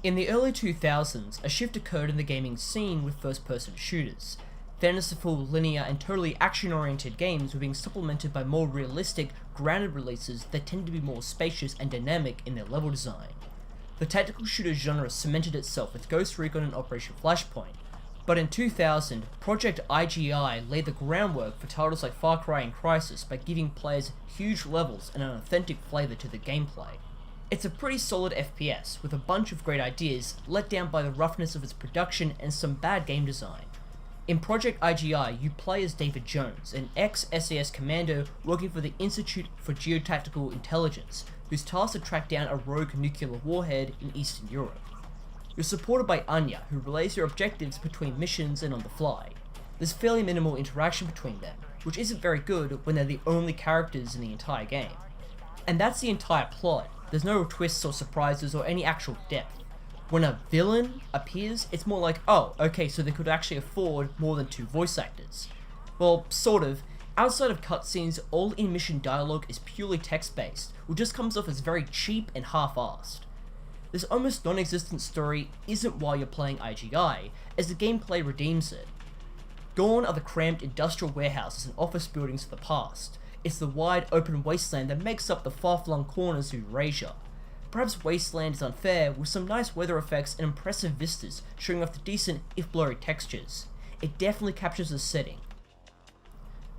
In the early 2000s, a shift occurred in the gaming scene with first-person shooters. Fanciful, linear, and totally action-oriented games were being supplemented by more realistic, grounded releases that tended to be more spacious and dynamic in their level design. The tactical shooter genre cemented itself with Ghost Recon and Operation Flashpoint, but in 2000, Project I.G.I laid the groundwork for titles like Far Cry and Crysis by giving players huge levels and an authentic flavour to the gameplay. It's a pretty solid FPS, with a bunch of great ideas let down by the roughness of its production and some bad game design. In Project I.G.I, you play as David Jones, an ex-SAS commando working for the Institute for Geotactical Intelligence, whose task to track down a rogue nuclear warhead in Eastern Europe. You're supported by Anya, who relays your objectives between missions and on the fly. There's fairly minimal interaction between them, which isn't very good when they're the only characters in the entire game. And that's the entire plot. There's no twists or surprises or any actual depth. When a villain appears, it's more like, oh, okay, so they could actually afford more than 2 voice actors. Well, sort of. Outside of cutscenes, all in-mission dialogue is purely text-based, which just comes off as very cheap and half-assed. This almost non-existent story isn't why you're playing I.G.I, as the gameplay redeems it. Gone are the cramped industrial warehouses and office buildings of the past. It's the wide open wasteland that makes up the far-flung corners of Eurasia. Perhaps Wasteland is unfair, with some nice weather effects and impressive vistas showing off the decent, if blurry textures. It definitely captures the setting.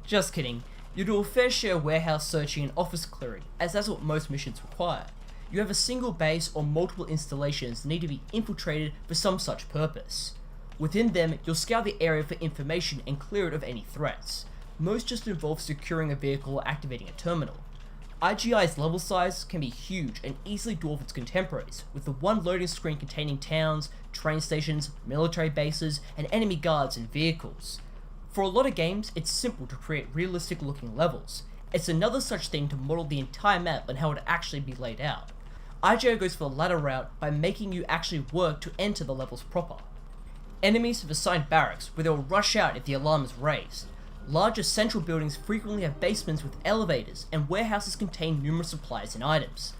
Just kidding, you do a fair share of warehouse searching and office clearing, as that's what most missions require. You have a single base or multiple installations that need to be infiltrated for some such purpose. Within them, you'll scour the area for information and clear it of any threats. Most just involve securing a vehicle or activating a terminal. I.G.I's level size can be huge and easily dwarf its contemporaries, with the one loading screen containing towns, train stations, military bases, and enemy guards and vehicles. For a lot of games, it's simple to create realistic looking levels. It's another such thing to model the entire map and how it would actually be laid out. I.G.I goes for the latter route by making you actually work to enter the levels proper. Enemies have assigned barracks where they will rush out if the alarm is raised. Larger central buildings frequently have basements with elevators, and warehouses contain numerous supplies and items.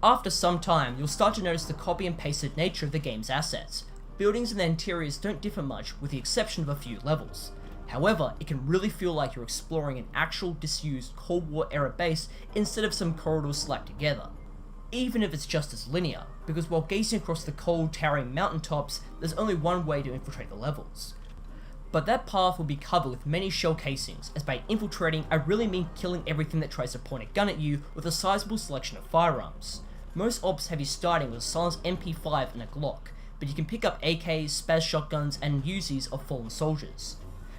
After some time, you'll start to notice the copy and pasted nature of the game's assets. Buildings and their interiors don't differ much, with the exception of a few levels. However, it can really feel like you're exploring an actual disused Cold War era base instead of some corridors slapped together. Even if it's just as linear, because while gazing across the cold, towering mountaintops, there's only one way to infiltrate the levels. But that path will be covered with many shell casings, as by infiltrating I really mean killing everything that tries to point a gun at you with a sizable selection of firearms. Most ops have you starting with a silenced MP5 and a Glock, but you can pick up AKs, spaz shotguns, and Uzis of fallen soldiers.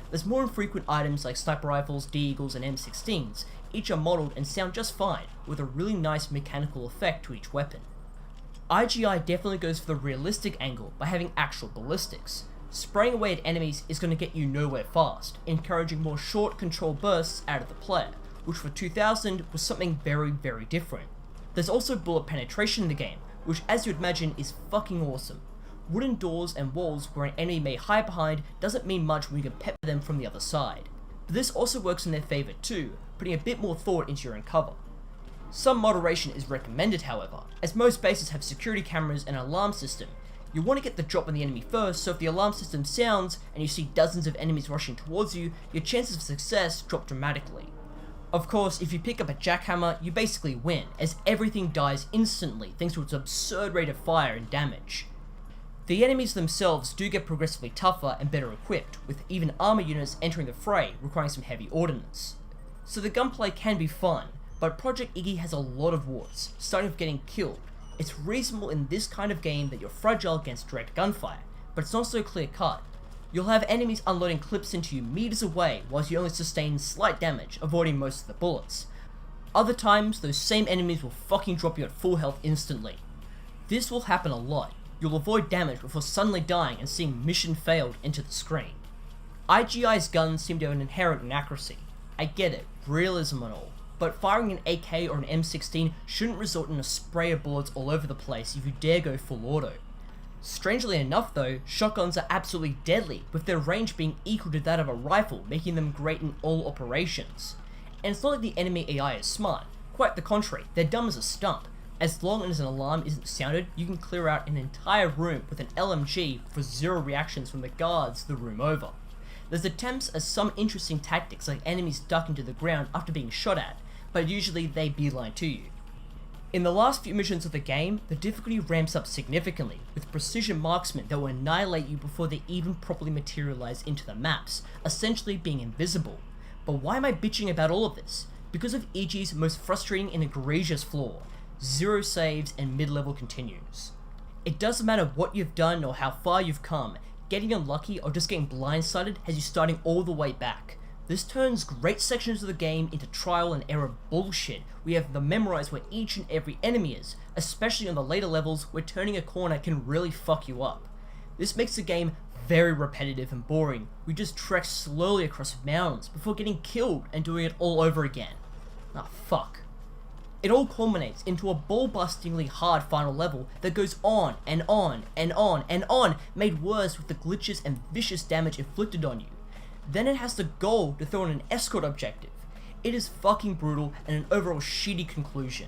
There's more infrequent items like sniper rifles, D-Eagles, and M16s. Each are modelled and sound just fine, with a really nice mechanical effect to each weapon. I.G.I definitely goes for the realistic angle by having actual ballistics. Spraying away at enemies is going to get you nowhere fast, encouraging more short control bursts out of the player, which for 2000 was something very, very different. There's also bullet penetration in the game, which as you'd imagine is fucking awesome. Wooden doors and walls where an enemy may hide behind doesn't mean much when you can pepper them from the other side. But this also works in their favour too, putting a bit more thought into your own cover. Some moderation is recommended however, as most bases have security cameras and an alarm system. You want to get the drop on the enemy first, so if the alarm system sounds and you see dozens of enemies rushing towards you, your chances of success drop dramatically. Of course, if you pick up a jackhammer, you basically win, as everything dies instantly thanks to its absurd rate of fire and damage. The enemies themselves do get progressively tougher and better equipped, with even armor units entering the fray requiring some heavy ordnance. So the gunplay can be fun, but Project I.G.I has a lot of warts, starting with getting killed. It's reasonable in this kind of game that you're fragile against direct gunfire, but it's not so clear cut. You'll have enemies unloading clips into you meters away whilst you only sustain slight damage, avoiding most of the bullets. Other times, those same enemies will fucking drop you at full health instantly. This will happen a lot. You'll avoid damage before suddenly dying and seeing mission failed into the screen. I.G.I's guns seem to have an inherent inaccuracy. I get it, realism and all, but firing an AK or an M16 shouldn't result in a spray of bullets all over the place if you dare go full auto. Strangely enough though, shotguns are absolutely deadly, with their range being equal to that of a rifle, making them great in all operations. And it's not like the enemy AI is smart, quite the contrary, they're dumb as a stump. As long as an alarm isn't sounded, you can clear out an entire room with an LMG for 0 reactions from the guards the room over. There's attempts at some interesting tactics like enemies ducking to the ground after being shot at, but usually they beeline to you. In the last few missions of the game, the difficulty ramps up significantly, with precision marksmen that will annihilate you before they even properly materialize into the maps, essentially being invisible. But why am I bitching about all of this? Because of I.G.'s most frustrating and egregious flaw: 0 saves and mid-level continues. It doesn't matter what you've done or how far you've come, getting unlucky or just getting blindsided has you starting all the way back. This turns great sections of the game into trial and error bullshit. We have to memorize where each and every enemy is, especially on the later levels where turning a corner can really fuck you up. This makes the game very repetitive and boring. We just trek slowly across mountains before getting killed and doing it all over again. Ah, fuck. It all culminates into a ball-bustingly hard final level that goes on and on and on and on, made worse with the glitches and vicious damage inflicted on you. Then it has the goal to throw in an escort objective. It is fucking brutal and an overall shitty conclusion.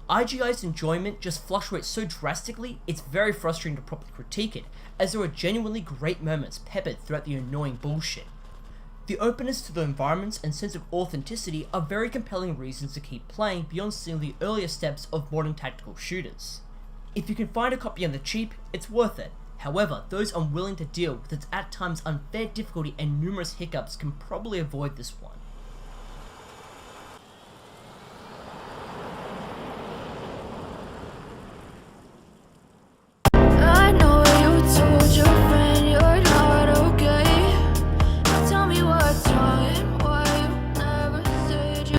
I.G.I's enjoyment just fluctuates so drastically, it's very frustrating to properly critique it, as there are genuinely great moments peppered throughout the annoying bullshit. The openness to the environments and sense of authenticity are very compelling reasons to keep playing beyond seeing the earlier steps of modern tactical shooters. If you can find a copy on the cheap, it's worth it. However, those unwilling to deal with its at times unfair difficulty and numerous hiccups can probably avoid this one.